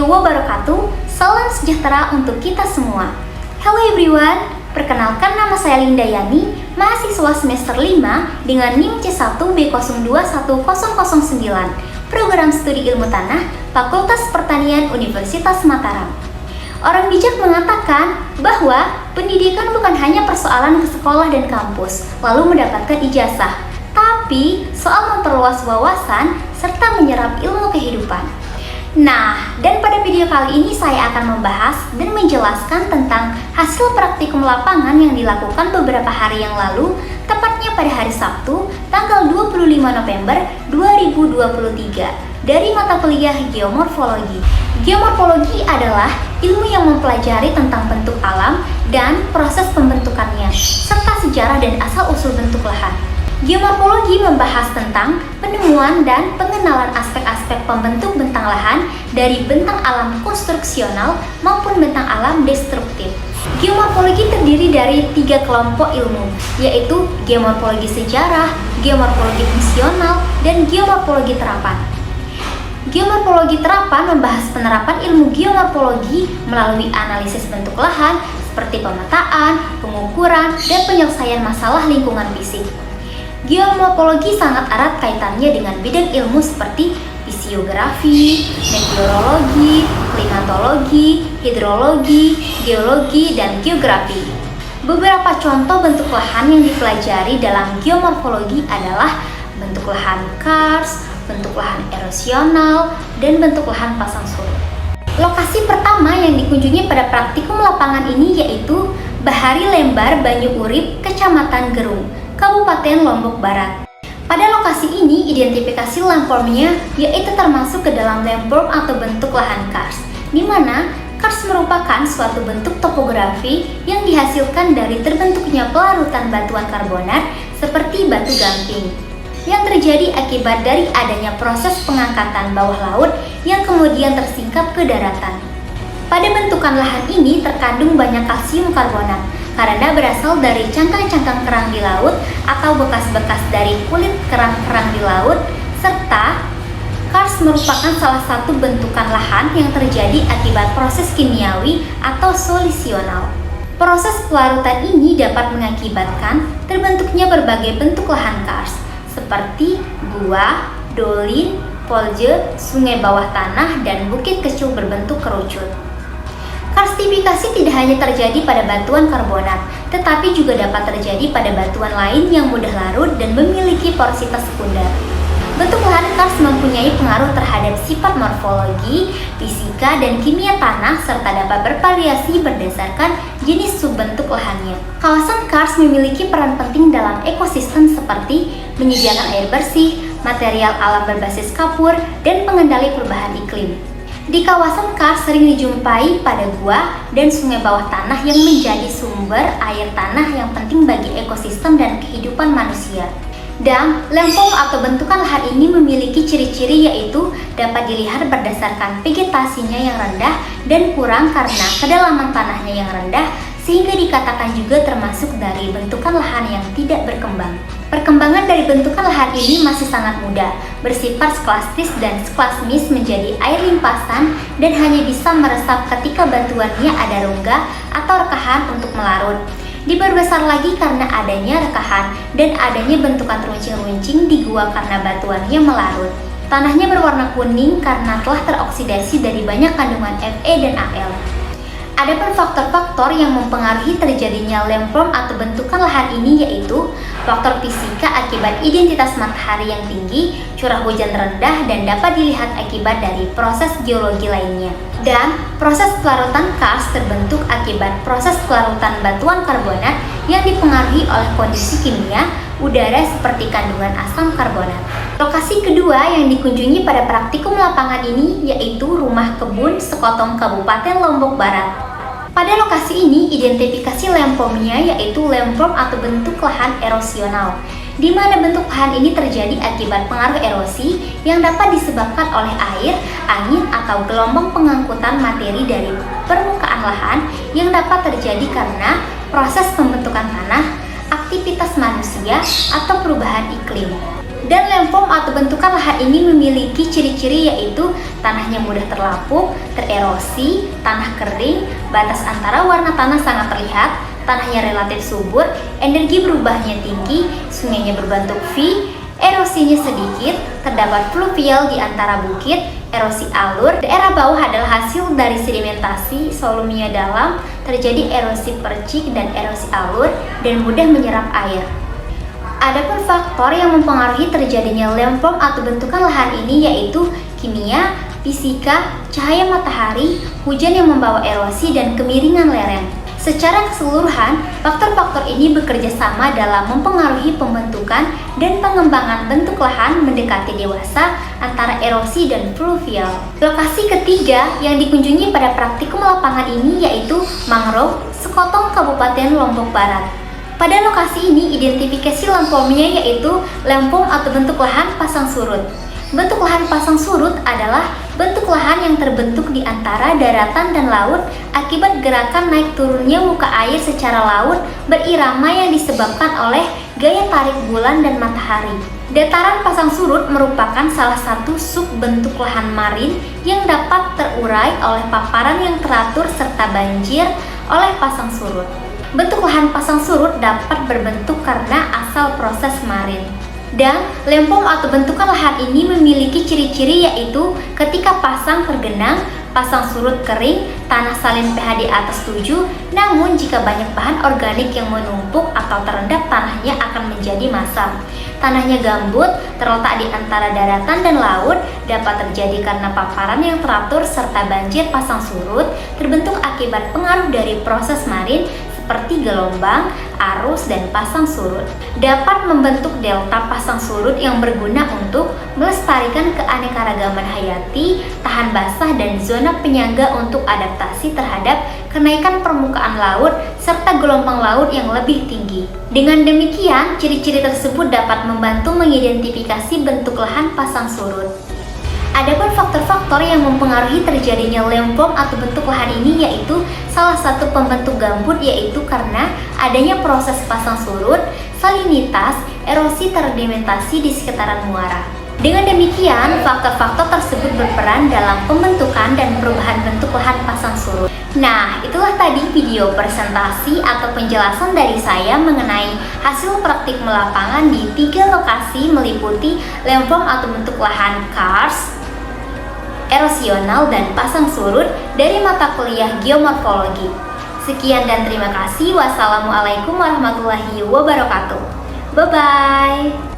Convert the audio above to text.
warahmatullahi wabarakatuh. Salam sejahtera untuk kita semua. Hello everyone, perkenalkan nama saya Linda Yani, mahasiswa semester 5 dengan NIM C1B021009, Program Studi Ilmu Tanah, Fakultas Pertanian Universitas Mataram. Orang bijak mengatakan bahwa pendidikan bukan hanya persoalan ke sekolah dan kampus, lalu mendapatkan ijazah, tapi soal memperluas wawasan serta menyerap ilmu kehidupan. Nah, dan pada video kali ini saya akan membahas dan menjelaskan tentang hasil praktikum lapangan yang dilakukan beberapa hari yang lalu, tepatnya pada hari Sabtu, tanggal 25 November 2023, dari mata kuliah Geomorfologi. Geomorfologi adalah ilmu yang mempelajari tentang bentuk alam dan proses pembentukannya, serta sejarah dan asal-usul bentuk lahan. Geomorfologi membahas tentang penemuan dan pengenalan aspek-aspek pembentuk bentang lahan dari bentang alam konstruksional maupun bentang alam destruktif. Geomorfologi terdiri dari 3 kelompok ilmu, yaitu geomorfologi sejarah, geomorfologi fungsional, dan geomorfologi terapan. Geomorfologi terapan membahas penerapan ilmu geomorfologi melalui analisis bentuk lahan seperti pemetaan, pengukuran, dan penyelesaian masalah lingkungan fisik. Geomorfologi sangat erat kaitannya dengan bidang ilmu seperti fisiografi, meteorologi, klimatologi, hidrologi, geologi, dan geografi. Beberapa contoh bentuk lahan yang dipelajari dalam geomorfologi adalah bentuk lahan kars, bentuk lahan erosional, dan bentuk lahan pasang surut. Lokasi pertama yang dikunjungi pada praktikum lapangan ini yaitu Bahari Lembar Banyu Urip, Kecamatan Gerung, Kabupaten Lombok Barat. Pada lokasi ini, identifikasi landformnya yaitu termasuk ke dalam landform atau bentuk lahan kars, di mana kars merupakan suatu bentuk topografi yang dihasilkan dari terbentuknya pelarutan batuan karbonat seperti batu gamping, yang terjadi akibat dari adanya proses pengangkatan bawah laut yang kemudian tersingkap ke daratan. Pada bentukan lahan ini terkandung banyak kalsium karbonat karena berasal dari cangkang-cangkang kerang di laut atau bekas-bekas dari kulit kerang-kerang di laut, serta kars merupakan salah satu bentukan lahan yang terjadi akibat proses kimiawi atau solusional. Proses pelarutan ini dapat mengakibatkan terbentuknya berbagai bentuk lahan kars seperti gua, dolin, polje, sungai bawah tanah, dan bukit kecil berbentuk kerucut. Karstifikasi tidak hanya terjadi pada batuan karbonat, tetapi juga dapat terjadi pada batuan lain yang mudah larut dan memiliki porositas sekunder. Bentuk lahan kars mempunyai pengaruh terhadap sifat morfologi, fisika, dan kimia tanah, serta dapat bervariasi berdasarkan jenis subbentuk lahannya. Kawasan kars memiliki peran penting dalam ekosistem seperti menyediakan air bersih, material alam berbasis kapur, dan pengendali perubahan iklim. Di kawasan kars sering dijumpai pada gua dan sungai bawah tanah yang menjadi sumber air tanah yang penting bagi ekosistem dan kehidupan manusia. Dan landform atau bentukan lahan ini memiliki ciri-ciri yaitu dapat dilihat berdasarkan vegetasinya yang rendah dan kurang karena kedalaman tanahnya yang rendah, sehingga dikatakan juga termasuk dari bentukan lahan yang tidak berkembang. Perkembangan dari bentukan lahan ini masih sangat muda, bersifat sklastis dan sklasmis menjadi air limpasan dan hanya bisa meresap ketika batuannya ada rongga atau rekahan untuk melarut. Diperbesar lagi karena adanya rekahan dan adanya bentukan runcing-runcing di gua karena batuannya melarut. Tanahnya berwarna kuning karena telah teroksidasi dari banyak kandungan Fe dan Al. Adapun faktor-faktor yang mempengaruhi terjadinya landform atau bentukan lahan ini yaitu faktor fisika akibat intensitas matahari yang tinggi, curah hujan rendah, dan dapat dilihat akibat dari proses geologi lainnya. Dan proses pelarutan kars terbentuk akibat proses pelarutan batuan karbonat yang dipengaruhi oleh kondisi kimia udara seperti kandungan asam karbonat. Lokasi kedua yang dikunjungi pada praktikum lapangan ini yaitu Rumah Kebun Sekotong Kabupaten Lombok Barat. Pada lokasi ini, identifikasi landformnya yaitu landform atau bentuk lahan erosional, di mana bentuk lahan ini terjadi akibat pengaruh erosi yang dapat disebabkan oleh air, angin, atau gelombang pengangkutan materi dari permukaan lahan yang dapat terjadi karena proses pembentukan tanah, aktivitas manusia, atau perubahan iklim. Dan landform atau bentukan lahan ini memiliki ciri-ciri yaitu tanahnya mudah terlapuk, tererosi, tanah kering, batas antara warna tanah sangat terlihat, tanahnya relatif subur, energi berubahnya tinggi, sungainya berbentuk V, erosinya sedikit, terdapat fluvial di antara bukit, erosi alur, daerah bawah adalah hasil dari sedimentasi, solumnya dalam, terjadi erosi percik dan erosi alur, dan mudah menyerap air. Adapun faktor yang mempengaruhi terjadinya landform atau bentukan lahan ini yaitu kimia, fisika, cahaya matahari, hujan yang membawa erosi, dan kemiringan lereng. Secara keseluruhan, faktor-faktor ini bekerja sama dalam mempengaruhi pembentukan dan pengembangan bentuk lahan mendekati dewasa antara erosi dan fluvial. Lokasi ketiga yang dikunjungi pada praktikum lapangan ini yaitu Mangrove, Sekotong, Kabupaten Lombok Barat. Pada lokasi ini, identifikasi landformnya yaitu landform atau bentuk lahan pasang surut. Bentuk lahan pasang surut adalah bentuk lahan yang terbentuk di antara daratan dan laut akibat gerakan naik turunnya muka air secara laut berirama yang disebabkan oleh gaya tarik bulan dan matahari. Dataran pasang surut merupakan salah satu sub bentuk lahan marin yang dapat terurai oleh paparan yang teratur serta banjir oleh pasang surut. Bentuk lahan pasang surut dapat berbentuk karena asal proses marin. Dan landform atau bentukan lahan ini memiliki ciri-ciri yaitu ketika pasang tergenang, pasang surut kering, tanah salin pH di atas 7, namun jika banyak bahan organik yang menumpuk atau terendap tanahnya akan menjadi masam. Tanahnya gambut, terletak di antara daratan dan laut, dapat terjadi karena paparan yang teratur serta banjir pasang surut terbentuk akibat pengaruh dari proses marin seperti gelombang, arus, dan pasang surut. Dapat membentuk delta pasang surut yang berguna untuk melestarikan keanekaragaman hayati, tahan basah, dan zona penyangga untuk adaptasi terhadap kenaikan permukaan laut serta gelombang laut yang lebih tinggi. Dengan demikian, ciri-ciri tersebut dapat membantu mengidentifikasi bentuk lahan pasang surut. Adapun faktor-faktor yang mempengaruhi terjadinya landform atau bentuk lahan ini yaitu salah satu pembentuk gambut yaitu karena adanya proses pasang surut, salinitas, erosi teredimentasi di sekitaran muara. Dengan demikian, faktor-faktor tersebut berperan dalam pembentukan dan perubahan bentuk lahan pasang surut. Nah, itulah tadi video presentasi atau penjelasan dari saya mengenai hasil praktik lapangan di 3 lokasi meliputi landform atau bentuk lahan karst, erosional, dan pasang surut dari mata kuliah geomorfologi. Sekian dan terima kasih. Wassalamualaikum warahmatullahi wabarakatuh. Bye-bye.